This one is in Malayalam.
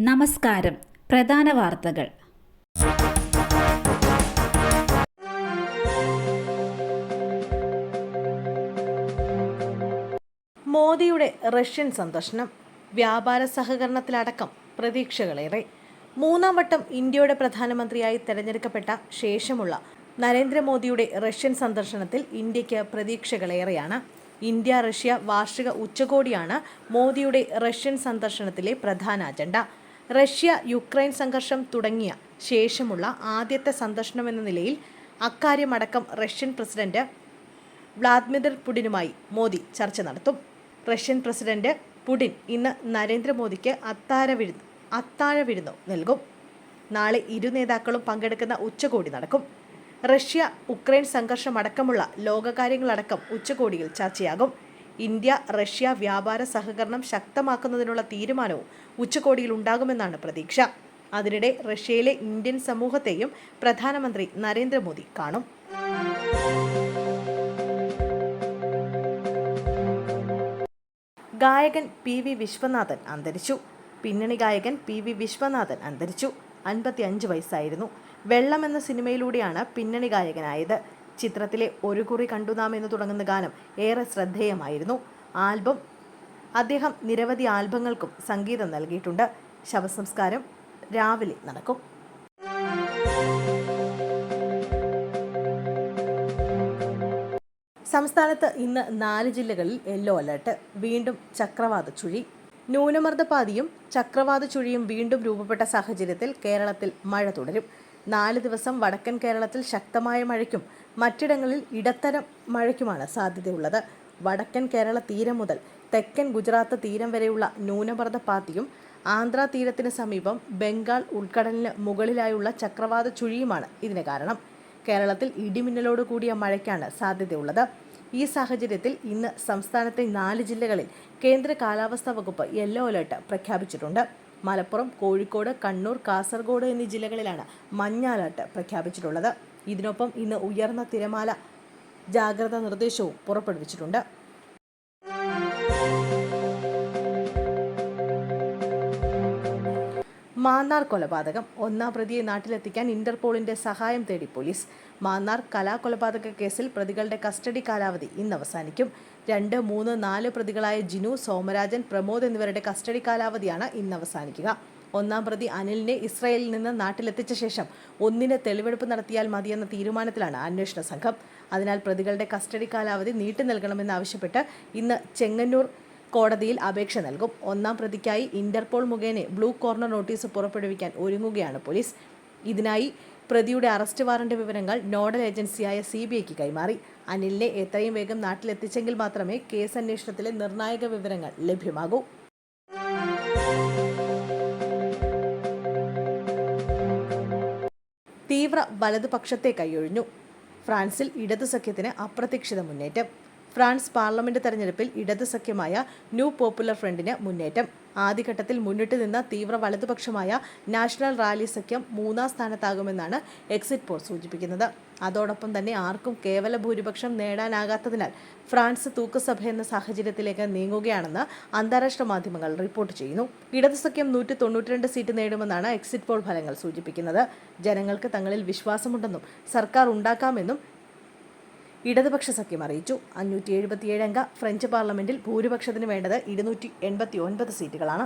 നമസ്കാരം. പ്രധാന വാർത്തകൾ. മോദിയുടെ റഷ്യൻ സന്ദർശനം, വ്യാപാര സഹകരണത്തിലടക്കം പ്രതീക്ഷകളേറെ. മൂന്നാം വട്ടം ഇന്ത്യയുടെ പ്രധാനമന്ത്രിയായി തെരഞ്ഞെടുക്കപ്പെട്ട ശേഷമുള്ള നരേന്ദ്രമോദിയുടെ റഷ്യൻ സന്ദർശനത്തിൽ ഇന്ത്യക്ക് പ്രതീക്ഷകളേറെയാണ്. ഇന്ത്യ റഷ്യ വാർഷിക ഉച്ചകോടിയാണ് മോദിയുടെ റഷ്യൻ സന്ദർശനത്തിലെ പ്രധാന അജണ്ട. റഷ്യ യുക്രൈൻ സംഘർഷം തുടങ്ങിയ ശേഷമുള്ള ആദ്യത്തെ സന്ദർശനമെന്ന നിലയിൽ അക്കാര്യമടക്കം റഷ്യൻ പ്രസിഡന്റ് വ്ളാദിമിർ പുടിനുമായി മോദി ചർച്ച നടത്തും. റഷ്യൻ പ്രസിഡന്റ് പുടിൻ ഇന്ന് നരേന്ദ്രമോദിക്ക് അത്താഴ വിരുന്നു നൽകും. നാളെ ഇരു നേതാക്കളും പങ്കെടുക്കുന്ന ഉച്ചകോടി നടക്കും. റഷ്യ ഉക്രൈൻ സംഘർഷമടക്കമുള്ള ലോകകാര്യങ്ങളടക്കം ഉച്ചകോടിയിൽ ചർച്ചയാകും. ഇന്ത്യ റഷ്യ വ്യാപാര സഹകരണം ശക്തമാക്കുന്നതിനുള്ള തീരുമാനവും ഉച്ചകോടിയിൽ ഉണ്ടാകുമെന്നാണ് പ്രതീക്ഷ. അതിനിടെ റഷ്യയിലെ ഇന്ത്യൻ സമൂഹത്തെയും പ്രധാനമന്ത്രി നരേന്ദ്രമോദി കാണും. ഗായകൻ PV വിശ്വനാഥൻ അന്തരിച്ചു. പിന്നണി ഗായകൻ PV വിശ്വനാഥൻ അന്തരിച്ചു. 55 വയസ്സായിരുന്നു. വെള്ളം എന്ന സിനിമയിലൂടെയാണ് പിന്നണി ഗായകനായത്. ചിത്രത്തിലെ ഒരു കുറി കണ്ടു നാം എന്ന് തുടങ്ങുന്ന ഗാനം ഏറെ ശ്രദ്ധേയമായിരുന്നു. അദ്ദേഹം നിരവധി ആൽബങ്ങൾക്കും സംഗീതം നൽകിയിട്ടുണ്ട്. ശവസംസ്കാരം രാവിലെ നടക്കും. സംസ്ഥാനത്ത് ഇന്ന് 4 ജില്ലകളിൽ യെല്ലോ അലർട്ട്. വീണ്ടും ചക്രവാത ചുഴി. ന്യൂനമർദ്ദപാതിയും ചക്രവാത ചുഴിയും വീണ്ടും രൂപപ്പെട്ട സാഹചര്യത്തിൽ കേരളത്തിൽ മഴ തുടരും. 4 ദിവസം വടക്കൻ കേരളത്തിൽ ശക്തമായ മഴയ്ക്കും മറ്റിടങ്ങളിൽ ഇടത്തരം മഴയ്ക്കുമാണ് സാധ്യതയുള്ളത്. വടക്കൻ കേരള തീരം മുതൽ തെക്കൻ ഗുജറാത്ത് തീരം വരെയുള്ള ന്യൂനമർദ്ദപാത്തിയും ആന്ധ്രാ തീരത്തിന് സമീപം ബംഗാൾ ഉൾക്കടലിന് മുകളിലായുള്ള ചക്രവാത ചുഴിയുമാണ് ഇതിന് കാരണം. കേരളത്തിൽ ഇടിമിന്നലോട് കൂടിയ മഴയ്ക്കാണ് സാധ്യതയുള്ളത്. ഈ സാഹചര്യത്തിൽ ഇന്ന് സംസ്ഥാനത്തെ 4 ജില്ലകളിൽ കേന്ദ്ര കാലാവസ്ഥാ വകുപ്പ് യെല്ലോ അലർട്ട് പ്രഖ്യാപിച്ചിട്ടുണ്ട്. മലപ്പുറം, കോഴിക്കോട്, കണ്ണൂർ, കാസർഗോഡ് എന്നീ ജില്ലകളിലാണ് മഞ്ഞ അലർട്ട് പ്രഖ്യാപിച്ചിട്ടുള്ളത്. ഇതിനൊപ്പം ഇന്ന് ഉയർന്ന തിരമാല ജാഗ്രതാ നിർദ്ദേശവും പുറപ്പെടുവിച്ചിട്ടുണ്ട്. മാന്നാർ കൊലപാതകം. 1-ാം പ്രതിയെ നാട്ടിലെത്തിക്കാൻ ഇന്റർപോളിന്റെ സഹായം തേടി പോലീസ്. മാന്നാർ കലാകൊലപാതക കേസിൽ പ്രതികളുടെ കസ്റ്റഡി കാലാവധി ഇന്ന് അവസാനിക്കും. 2, 3, 4 പ്രതികളായ ജിനു, സോമരാജൻ, പ്രമോദ് എന്നിവരുടെ കസ്റ്റഡി കാലാവധിയാണ് ഇന്ന് അവസാനിക്കുക. 1-ാം പ്രതി അനിലിനെ ഇസ്രായേലിൽ നിന്ന് നാട്ടിലെത്തിച്ച ശേഷം 1-ന് തെളിവെടുപ്പ് നടത്തിയാൽ മതിയെന്ന തീരുമാനത്തിലാണ് അന്വേഷണ സംഘം. അതിനാൽ പ്രതികളുടെ കസ്റ്റഡി കാലാവധി നീട്ടി നൽകണമെന്നാവശ്യപ്പെട്ട് ഇന്ന് ചെങ്ങന്നൂർ കോടതിയിൽ അപേക്ഷ നൽകും. 1-ാം പ്രതിക്കായി ഇന്റർപോൾ മുഖേന ബ്ലൂ കോർണർ നോട്ടീസ് പുറപ്പെടുവിക്കാൻ ഒരുങ്ങുകയാണ് പോലീസ്. ഇതിനായി പ്രതിയുടെ അറസ്റ്റ് വാറന്റ് വിവരങ്ങൾ നോഡൽ ഏജൻസിയായ CBIക്ക് കൈമാറി. അനിലിനെ എത്രയും വേഗം നാട്ടിലെത്തിച്ചെങ്കിൽ മാത്രമേ കേസ് അന്വേഷണത്തിലെ നിർണായക വിവരങ്ങൾ ലഭ്യമാകൂ. തീവ്ര വലതുപക്ഷത്തെ കൈയൊഴിഞ്ഞു. ഫ്രാൻസിൽ ഇടതു സഖ്യത്തിന് അപ്രതീക്ഷിത മുന്നേറ്റം. ഫ്രാൻസ് പാർലമെന്റ് തെരഞ്ഞെടുപ്പിൽ ഇടതു സഖ്യമായ ന്യൂ പോപ്പുലർ ഫ്രണ്ടിന് മുന്നേറ്റം. ആദ്യഘട്ടത്തിൽ മുന്നിട്ട് നിന്ന തീവ്ര വലതുപക്ഷമായ നാഷണൽ റാലി സഖ്യം 3-ാം സ്ഥാനത്താകുമെന്നാണ് എക്സിറ്റ് പോൾ സൂചിപ്പിക്കുന്നത്. അതോടൊപ്പം തന്നെ ആർക്കും കേവല ഭൂരിപക്ഷം നേടാനാകാത്തതിനാൽ ഫ്രാൻസ് തൂക്കുസഭ എന്ന സാഹചര്യത്തിലേക്ക് നീങ്ങുകയാണെന്ന് അന്താരാഷ്ട്ര മാധ്യമങ്ങൾ റിപ്പോർട്ട് ചെയ്യുന്നു. ഇടതു സഖ്യം 192 സീറ്റ് നേടുമെന്നാണ് എക്സിറ്റ് പോൾ ഫലങ്ങൾ സൂചിപ്പിക്കുന്നത്. ജനങ്ങൾക്ക് തങ്ങളിൽ വിശ്വാസമുണ്ടെന്നും സർക്കാർ ഉണ്ടാക്കാമെന്നും ഇടതുപക്ഷ സഖ്യം അറിയിച്ചു. 577 അംഗ ഫ്രഞ്ച് പാർലമെന്റിൽ ഭൂരിപക്ഷത്തിന് വേണ്ടത് 289 സീറ്റുകളാണ്.